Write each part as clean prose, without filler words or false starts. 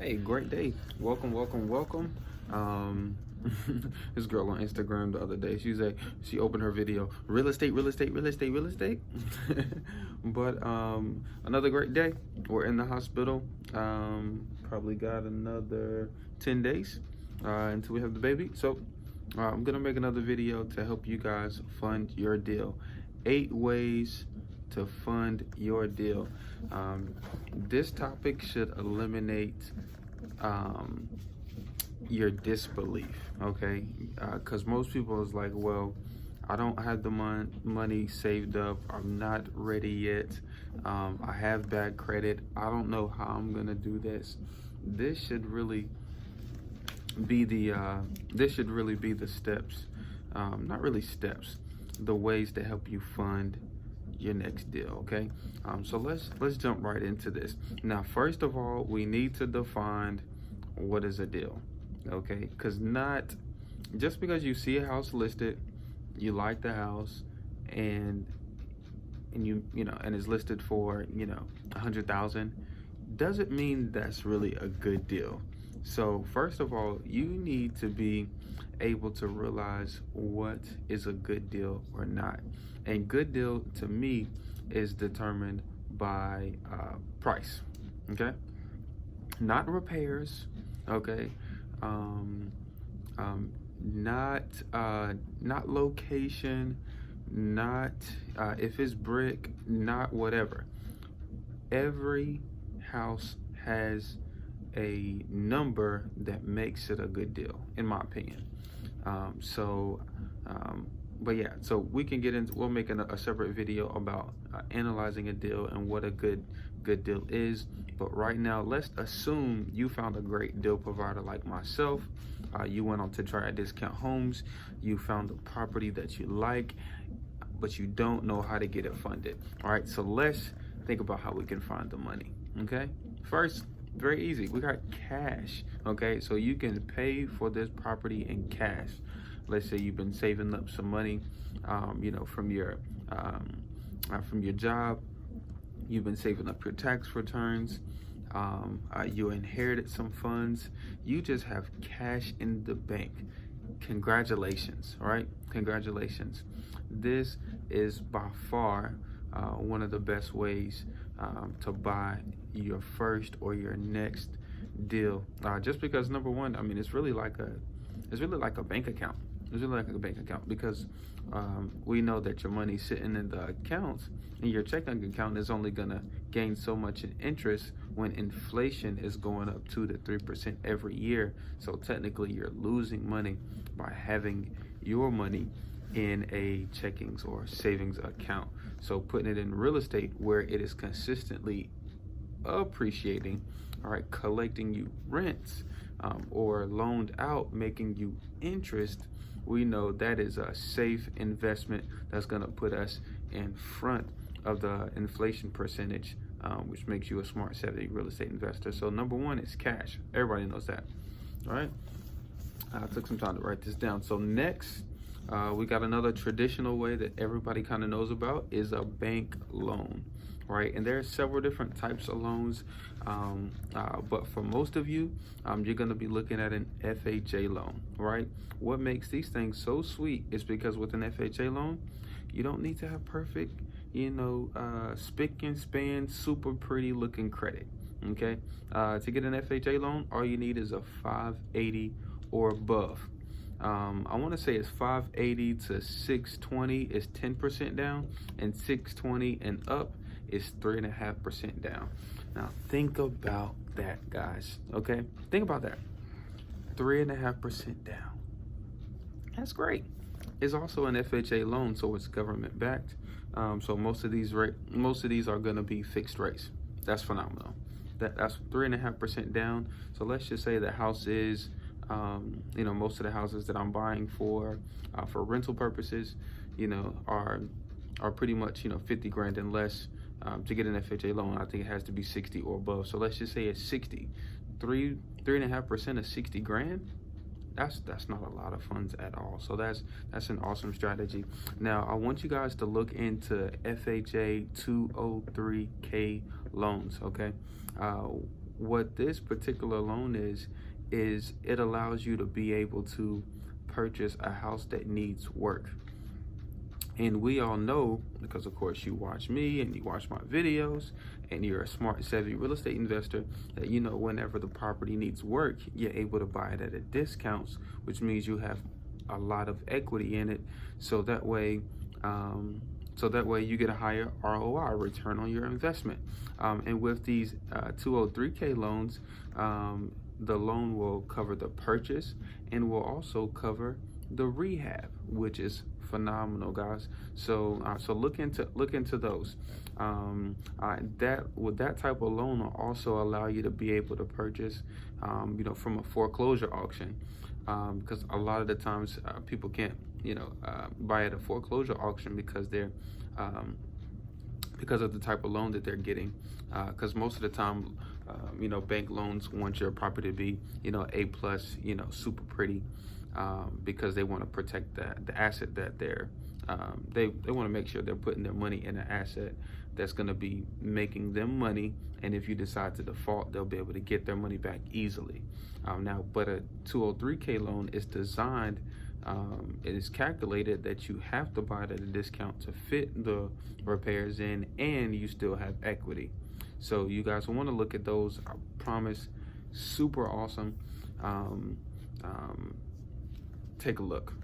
Hey, great day. Welcome. Um, this girl on Instagram the other day, she opened her video, real estate. But another great day. We're in the hospital. Probably got another 10 days until we have the baby. So I'm gonna make another video to help you guys fund your deal. 8 ways to fund your deal. This topic should eliminate your disbelief, okay? Because most people is like, well, I don't have the money saved up. I'm not ready yet. I have bad credit. I don't know how I'm gonna do this. This should really be the steps, not really steps, the ways to help you fund your next deal. Okay, so let's jump right into this. Now, first of all, we need to define what is a deal. Okay, because not just because you see a house listed, you like the house, and and it's listed for 100,000, doesn't mean that's really a good deal. So first of all, you need to be able to realize what is a good deal or not. And good deal to me is determined by price, okay? Not repairs, okay? Not location, not if it's brick, not whatever. Every house has a number that makes it a good deal, in my opinion. But yeah, so we can get into, we'll make a separate video about analyzing a deal and what a good deal is. But right now, let's assume you found a great deal provider like myself. You went on to Triad Discount Homes. You found a property that you like, but you don't know how to get it funded. All right, so let's think about how we can find the money. Okay, first, very easy. We got cash. Okay, so you can pay for this property in cash. Let's say you've been saving up some money, from your job. You've been saving up your tax returns. You inherited some funds. You just have cash in the bank. Congratulations, all right? Congratulations. This is by far one of the best ways to buy your first or your next deal. Just because, number one, I mean, it's really like a bank account. It's really like a bank account because we know that your money's sitting in the accounts, and your checking account is only gonna gain so much in interest when inflation is going up 2 to 3% every year. So technically, you're losing money by having your money in a checkings or savings account. So putting it in real estate where it is consistently appreciating, all right, collecting you rents, or loaned out, making you interest, we know that is a safe investment that's going to put us in front of the inflation percentage, which makes you a smart, savvy real estate investor. So number one is cash. Everybody knows that. All right. I took some time to write this down. So next, we got another traditional way that everybody kind of knows about is a bank loan. Right, and there are several different types of loans, but for most of you, you're going to be looking at an FHA loan. Right, what makes these things so sweet is because with an FHA loan, you don't need to have perfect, spick and span, super pretty looking credit. Okay, to get an FHA loan, all you need is a 580 or above. I want to say it's 580 to 620 is 10% down, and 620 and up is 3.5% down. Now think about that, guys. Okay, think about that. 3.5% down. That's great. It's also an FHA loan, so it's government backed. So most of these are going to be fixed rates. That's phenomenal. That's 3.5% down. So let's just say the house is, most of the houses that I'm buying for rental purposes, are pretty much 50 grand and less. To get an FHA loan, I think it has to be 60 or above. So let's just say it's 60. 3.5% of 60 grand. That's not a lot of funds at all. So that's an awesome strategy. Now I want you guys to look into FHA 203K loans. Okay, what this particular loan is it allows you to be able to purchase a house that needs work. And we all know, because of course you watch me and you watch my videos and you're a smart, savvy real estate investor, that you know whenever the property needs work, you're able to buy it at a discount, which means you have a lot of equity in it. So that way you get a higher ROI, return on your investment. And with these 203K loans, the loan will cover the purchase and will also cover the rehab, which is phenomenal, guys. So look into those. That type of loan will also allow you to be able to purchase, from a foreclosure auction, because a lot of the times people can't, buy at a foreclosure auction because they're because of the type of loan that they're getting. Because most of the time, bank loans want your property to be, A plus, super pretty. Because they want to protect the asset that they want to make sure they're putting their money in an asset that's going to be making them money, and if you decide to default, they'll be able to get their money back easily. But a 203K loan is designed, it is calculated that you have to buy it at a discount to fit the repairs in, and you still have equity. So you guys want to look at those. I promise, super awesome. Take a look,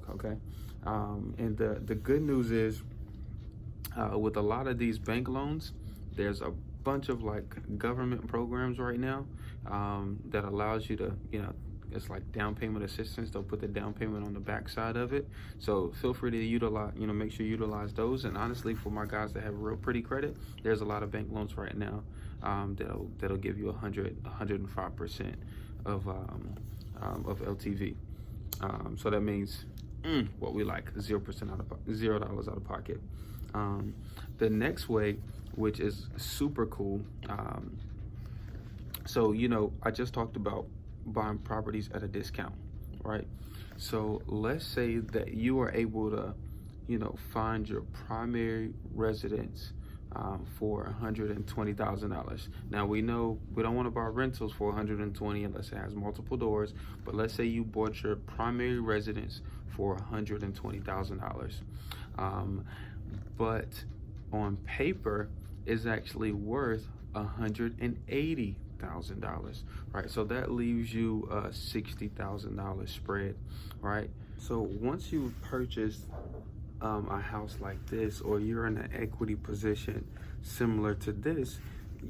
okay? And the good news is, with a lot of these bank loans, there's a bunch of government programs right now that allows you to, it's like down payment assistance. They'll put the down payment on the back side of it. So feel free to utilize, make sure you utilize those. And honestly, for my guys that have real pretty credit, there's a lot of bank loans right now that'll give you 105% of LTV. So that means what we like, $0 out of pocket. The next way, which is super cool. So I just talked about buying properties at a discount, right? So let's say that you are able to, find your primary residence for $120,000. Now we know we don't want to buy rentals for $120 unless it has multiple doors, but let's say you bought your primary residence for $120,000. But on paper is actually worth $180,000, right? So that leaves you a $60,000 spread, right? So once you've purchased a house like this, or you're in an equity position similar to this,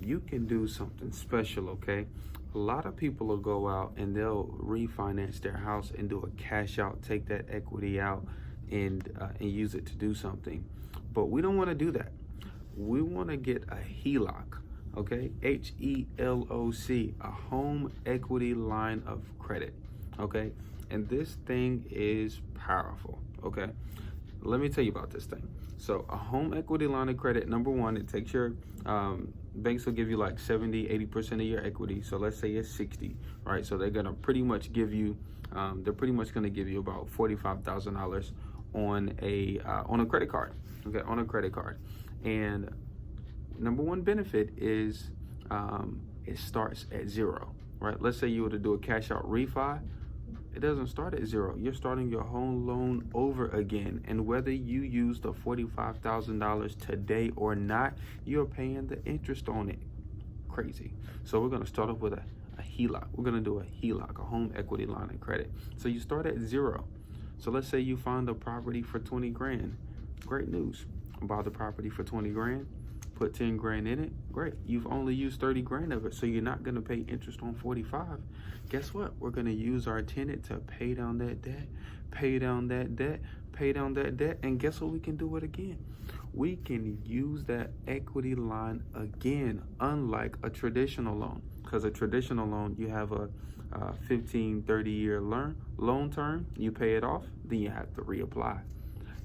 you can do something special, okay? A lot of people will go out and they'll refinance their house and do a cash out, take that equity out and use it to do something. But we don't want to do that. We want to get a HELOC, okay? HELOC, a home equity line of credit, okay? And this thing is powerful, okay? Let me tell you about this thing. So a home equity line of credit, number one, it takes your, banks will give you like 70-80% of your equity. So let's say it's 60, right? So they're gonna pretty much give you, about $45,000 on a credit card, okay, on a credit card. And number one benefit is it starts at zero, right? Let's say you were to do a cash out refi, it doesn't start at zero. You're starting your home loan over again. And whether you use the $45,000 today or not, you're paying the interest on it. Crazy. So we're going to start off with a HELOC. We're going to do a HELOC, a home equity line of credit. So you start at zero. So let's say you find a property for 20 grand. Great news. Buy the property for 20 grand. Put 10 grand in it. Great. You've only used 30 grand of it, so you're not going to pay interest on 45. Guess what? We're going to use our tenant to pay down that debt, pay down that debt, pay down that debt, and guess what? We can do it again. We can use that equity line again, unlike a traditional loan. Because a traditional loan, you have a 15, 30-year loan term. You pay it off, then you have to reapply.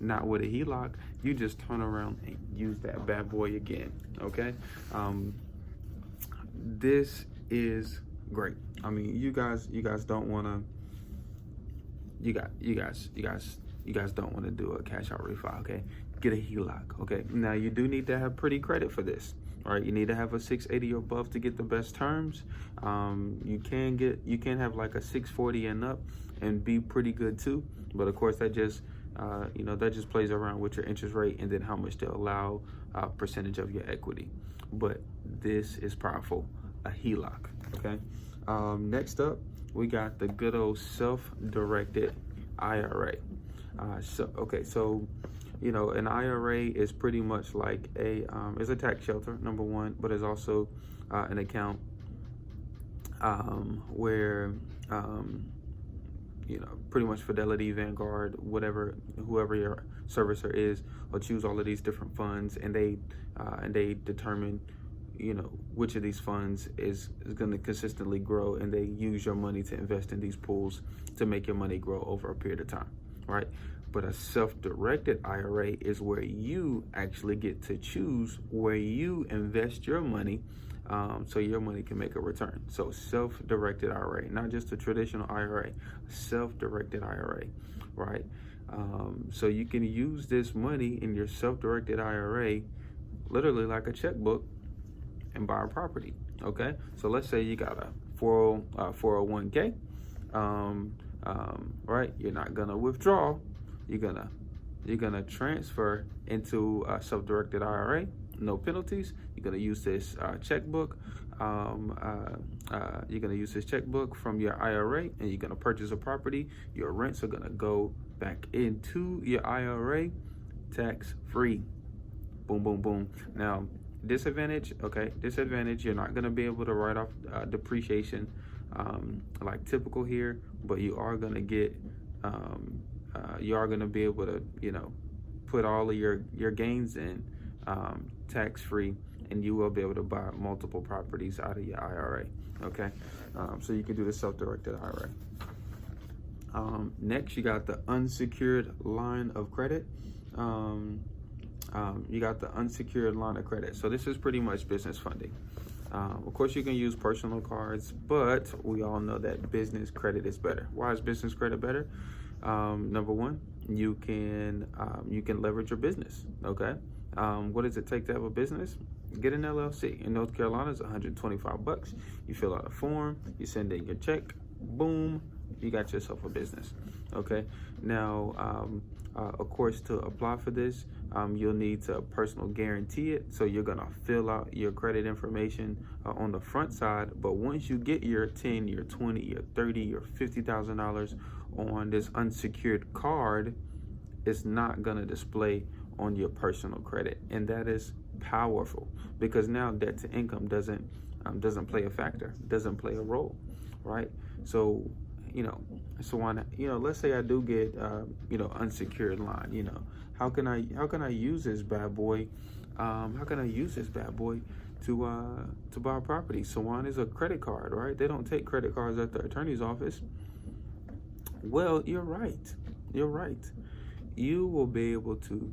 Not with a HELOC, you just turn around and use that bad boy again, okay? This is great. I mean, you guys don't want to, you guys don't want to do a cash out refi, okay? Get a HELOC, okay? Now you do need to have pretty credit for this, All right, you need to have a 680 or above to get the best terms. You can have like a 640 and up and be pretty good too. But of course, that just that just plays around with your interest rate and then how much they'll allow percentage of your equity. But this is powerful, a HELOC. Okay. Next up, we got the good old self-directed IRA. So an IRA is pretty much like is a tax shelter, number one, but it's also an account where pretty much Fidelity, Vanguard, whoever your servicer is, will choose all of these different funds, and they determine which of these funds is going to consistently grow, and they use your money to invest in these pools to make your money grow over a period of time, right? But a self-directed IRA is where you actually get to choose where you invest your money, so your money can make a return. So self-directed IRA, not just a traditional IRA, self-directed IRA, right? So you can use this money in your self-directed IRA literally like a checkbook and buy a property. Okay, so let's say you got a 401k, right? You're not gonna withdraw. You're gonna transfer into a self-directed IRA, no penalties. You're gonna use this checkbook. You're gonna use this checkbook from your IRA, and you're gonna purchase a property. Your rents are gonna go back into your IRA, tax free. Boom, boom, boom. Now, disadvantage, you're not gonna be able to write off depreciation like typical here, but you are gonna get you are gonna be able to put all of your gains in tax free, and you will be able to buy multiple properties out of your IRA. Okay, so you can do the self-directed IRA. Next, you got the unsecured line of credit. You got the unsecured line of credit. So this is pretty much business funding. Of course, you can use personal cards, but we all know that business credit is better. Why is business credit better? Number one, you can leverage your business. Okay. What does it take to have a business? Get an LLC. In North Carolina, it's $125. You fill out a form, you send in your check, boom, you got yourself a business. Okay. Now, of course, to apply for this, you'll need to personal guarantee it. So you're gonna fill out your credit information on the front side. But once you get your 10, your 20, your 30, your $50,000 on this unsecured card, it's not gonna display on your personal credit, and that is powerful because now debt to income doesn't play a factor, doesn't play a role, right? So let's say I do get unsecured line. How can I use this bad boy? How can I use this bad boy to buy a property? Sawan is a credit card, right? They don't take credit cards at the attorney's office. Well, you're right. You will be able to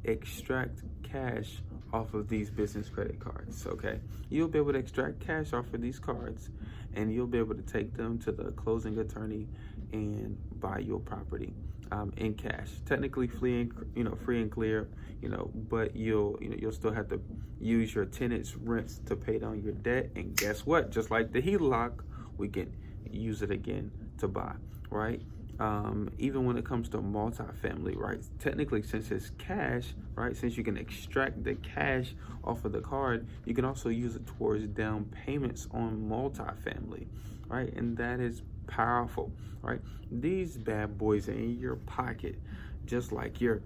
extract cash off of these business credit cards. Okay, you'll be able to extract cash off of these cards, and you'll be able to take them to the closing attorney and buy your property in cash. Technically free and clear, but you'll still have to use your tenant's rents to pay down your debt. And guess what? Just like the HELOC, we can use it again to buy, right? Even when it comes to multifamily, right? Technically, since it's cash, right? Since you can extract the cash off of the card, you can also use it towards down payments on multifamily, right? And that is powerful, right? These bad boys are in your pocket, just like your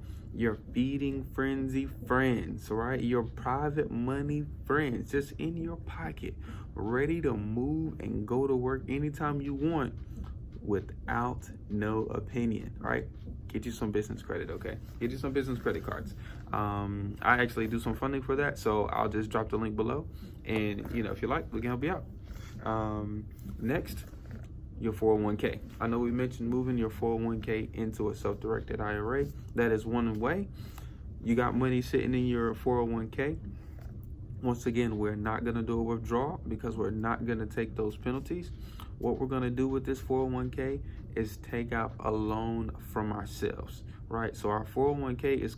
feeding frenzy friends, right? Your private money friends, just in your pocket, ready to move and go to work anytime you want, without no opinion, right? Get you some business credit, okay? Get you some business credit cards. I actually do some funding for that, so I'll just drop the link below, and if you like, we can help you out. Next, your 401k. I know we mentioned moving your 401k into a self-directed IRA. That is one way. You got money sitting in your 401k. Once again, we're not going to do a withdrawal because we're not going to take those penalties. what we're going to do with this 401k is take out a loan from ourselves, right? So our 401k is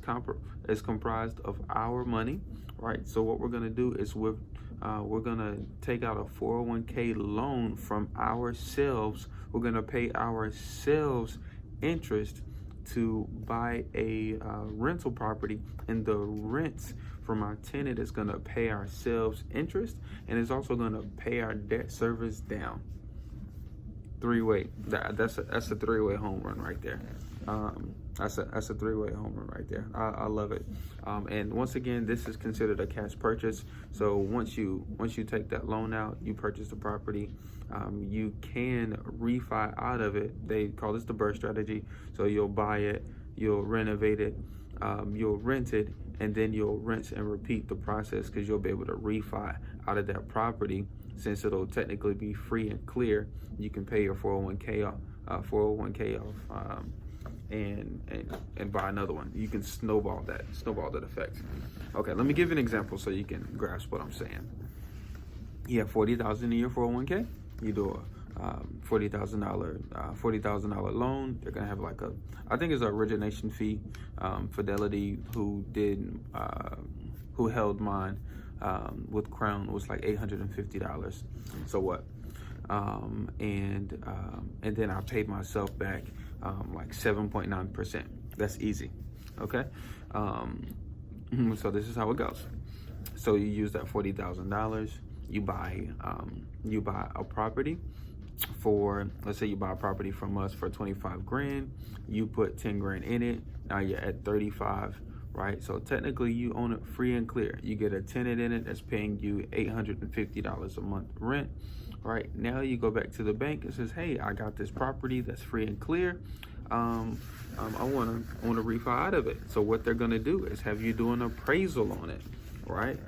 comprised of our money, right? So what we're going to do is we're going to take out a 401k loan from ourselves. We're going to pay ourselves interest to buy a rental property, and the rents from our tenant is going to pay ourselves interest, and it's also going to pay our debt service down. Three-way. That's a three-way home run right there. That's a three-way home run right there. I love it. And once again, this is considered a cash purchase. So once you take that loan out, you purchase the property. You can refi out of it. They call this the BRRRR strategy. So you'll buy it, you'll renovate it, you'll rent it, and then you'll rinse and repeat the process, because you'll be able to refi out of that property. Since it'll technically be free and clear, you can pay your 401k off, and buy another one. You can snowball that effect. Okay, let me give you an example so you can grasp what I'm saying. You have $40,000 in your 401k. You do a $40,000 loan. They're gonna have like I think it's an origination fee. Fidelity, who held mine with Crown, was like $850. So what? And then I paid myself back like 7.9%. That's easy. Okay. So this is how it goes. So you use that $40,000. You buy a property for, let's say you buy a property from us for 25 grand. You put 10 grand in it. Now you're at 35. Right, so technically you own it free and clear. You get a tenant in it that's paying you $850 a month rent. Right, now you go back to the bank and says, hey, I got this property that's free and clear. I want to refi out of it. So what they're gonna do is have you do an appraisal on it, right?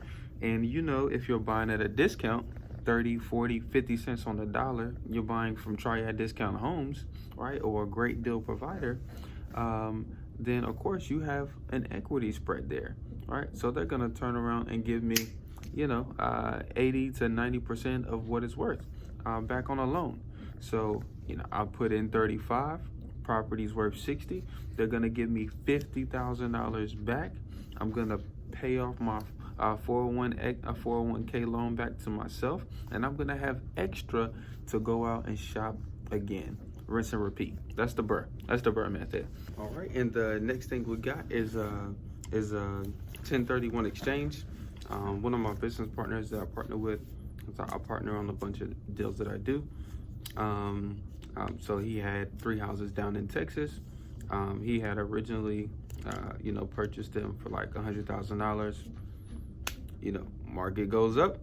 And if you're buying at a discount, 30, 40, 50 cents on the dollar, you're buying from Triad Discount Homes, right, or a great deal provider. Then of course you have an equity spread there, right? So they're gonna turn around and give me, 80 to 90% of what it's worth back on a loan. So I put in 35, property's worth 60. They're gonna give me $50,000 back. I'm gonna pay off my 401k loan back to myself, and I'm gonna have extra to go out and shop again. Rinse and repeat. That's the BRRRR. That's the BRRRR method. All right, and the next thing we got is a 1031 exchange. One of my business partners that I partner with, I partner on a bunch of deals that I do. So he had 3 houses down in Texas. He had originally, purchased them for like $100,000. Market goes up.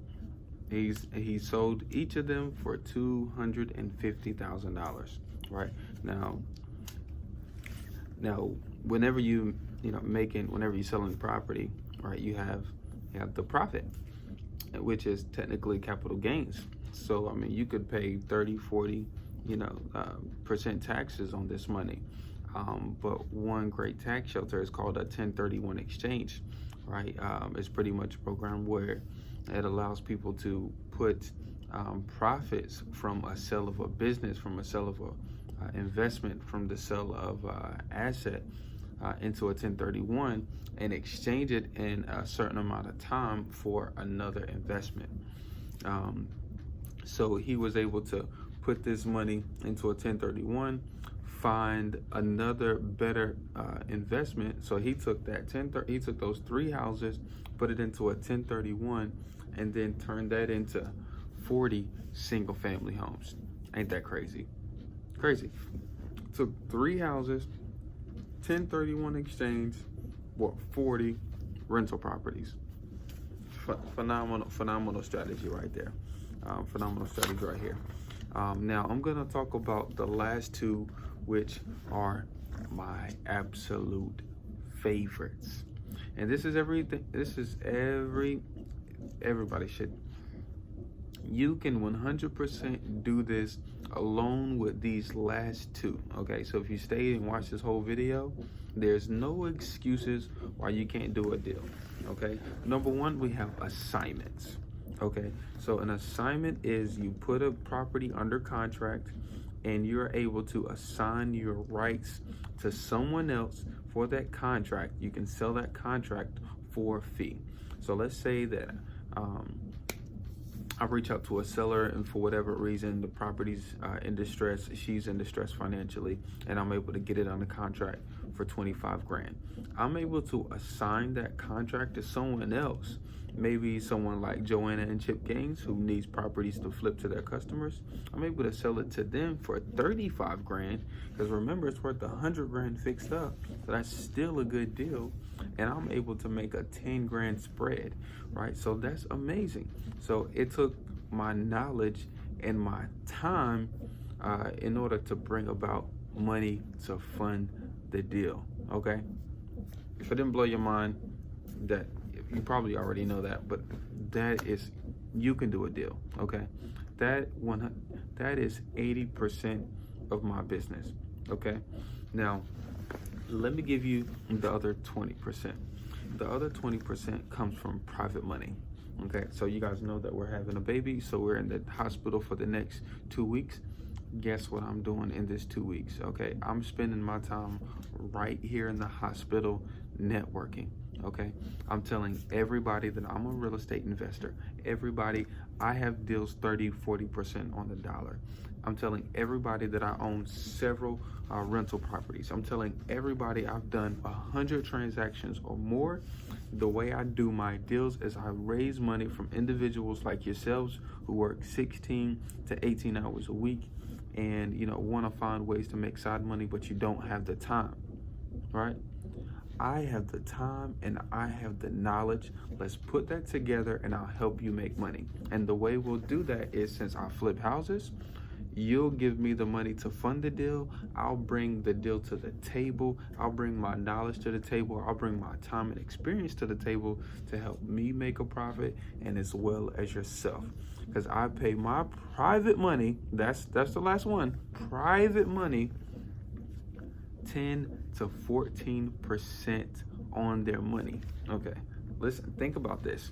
He sold each of them for $250,000. Right now, whenever whenever you're selling property, right, you have the profit, which is technically capital gains. So I mean, you could pay 30, 40, percent taxes on this money. But one great tax shelter is called a 1031 exchange, right? It's pretty much a program where it allows people to put profits from a sale of a business, from a sale of a investment, from the sale of asset into a 1031 and exchange it in a certain amount of time for another investment. So he was able to put this money into a 1031, find another better investment. So he took he took those 3 houses, put it into a 1031, and then turned that into 40 single family homes. Ain't that crazy? Crazy. Took 3 houses, 1031 exchange, 40 rental properties. Phenomenal strategy right there. Phenomenal strategy right here. Now I'm gonna talk about the last 2, which are my absolute favorites. And this is everything. Everybody should. You can 100% do this alone with these last 2. Okay, so if you stay and watch this whole video, there's no excuses why you can't do a deal. Okay, number 1, we have assignments. Okay, so an assignment is you put a property under contract and you're able to assign your rights to someone else for that contract. You can sell that contract for a fee. So let's say that I reach out to a seller, and for whatever reason, the property's in distress, she's in distress financially, and I'm able to get it under contract for 25 grand. I'm able to assign that contract to someone else, maybe someone like Joanna and Chip Gaines, who needs properties to flip to their customers. I'm able to sell it to them for 35 grand, because remember, it's worth 100 grand fixed up, so that's still a good deal, and I'm able to make a 10 grand spread, right? So that's amazing. So it took my knowledge and my time in order to bring about money to fund the deal. Okay, if it didn't blow your mind, that you probably already know that, but that is, you can do a deal. Okay, that is 80% of my business. Okay, now let me give you the other 20%. The other 20% comes from private money. Okay, so you guys know that we're having a baby, so we're in the hospital for the next 2 weeks. Guess what I'm doing in this 2 weeks? Okay, I'm spending my time right here in the hospital networking. Okay, I'm telling everybody that I'm a real estate investor. Everybody, I have deals 30-40% on the dollar. I'm telling everybody that I own several rental properties. I'm telling everybody I've done 100 transactions or more. The way I do my deals is I raise money from individuals like yourselves who work 16 to 18 hours a week and want to find ways to make side money, but you don't have the time, right? I have the time and I have the knowledge. Let's put that together and I'll help you make money. And the way we'll do that is, since I flip houses, you'll give me the money to fund the deal. I'll bring the deal to the table. I'll bring my knowledge to the table. I'll bring my time and experience to the table to help me make a profit, and as well as yourself. Because I pay my private money, that's the last one, private money, 10 to 14% on their money. Okay, listen, think about this.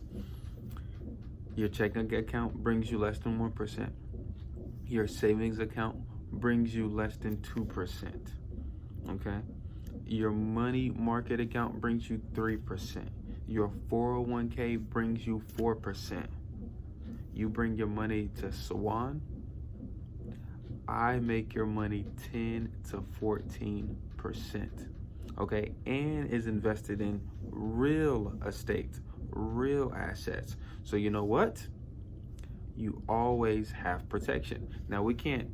Your checking account brings you less than 1%. Your savings account brings you less than 2%. Okay, your money market account brings you 3%. Your 401k brings you 4%. You bring your money to Swan, I make your money 10 to 14%. Okay, and is invested in real estate, real assets. So you know what? You always have protection. Now we can't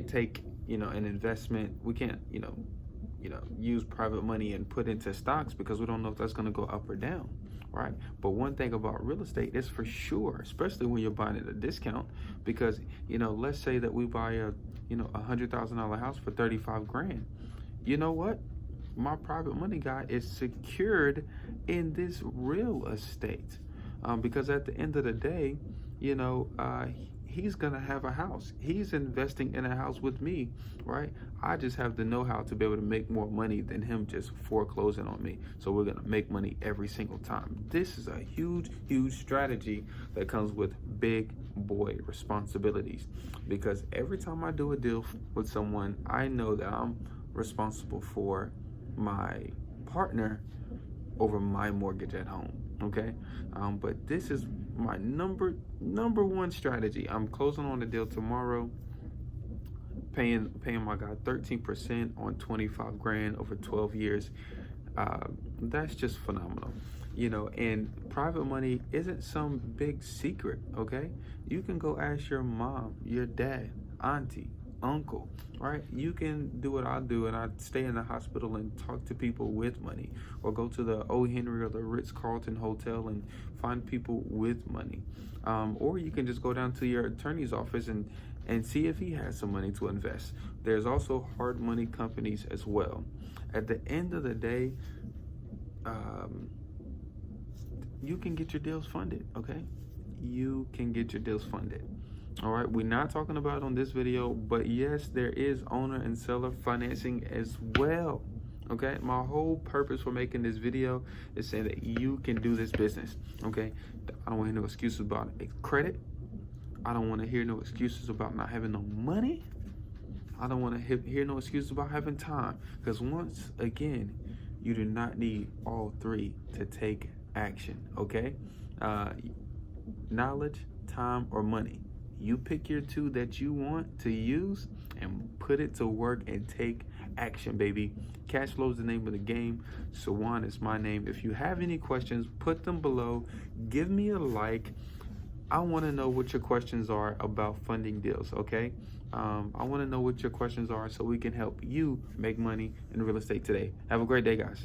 take an investment. We can't use private money and put into stocks because we don't know if that's going to go up or down, right? But one thing about real estate is for sure, especially when you're buying at a discount, because let's say that we buy a $100,000 house for 35 grand. You know what? My private money guy is secured in this real estate because at the end of the day, he's gonna have a house. He's investing in a house with me, right? I just have the know-how to be able to make more money than him just foreclosing on me. So we're gonna make money every single time. This is a huge, huge strategy that comes with big boy responsibilities, because every time I do a deal with someone, I know that I'm responsible for my partner over my mortgage at home. Okay, but this is my number one strategy. I'm closing on the deal tomorrow, paying my guy 13% on 25 grand over 12 years. That's just phenomenal, and private money isn't some big secret. Okay, you can go ask your mom, your dad, auntie, uncle, right? You can do what I do, and I stay in the hospital and talk to people with money, or go to the O. Henry or the Ritz-Carlton Hotel and find people with money. Or you can just go down to your attorney's office and see if he has some money to invest. There's also hard money companies as well. At the end of the day, you can get your deals funded, okay? You can get your deals funded. All right, we're not talking about it on this video, but yes, there is owner and seller financing as well. Okay, my whole purpose for making this video is saying that you can do this business. Okay, I don't want to hear no excuses about credit. I don't want to hear no excuses about not having no money. I don't want to hear no excuses about having time. Because once again, you do not need all three to take action. Okay, knowledge, time, or money. You pick your two that you want to use and put it to work and take action, baby. Cash flow is the name of the game. Sawan is my name. If you have any questions, put them below. Give me a like. I want to know what your questions are about funding deals, okay? I want to know what your questions are so we can help you make money in real estate today. Have a great day, guys.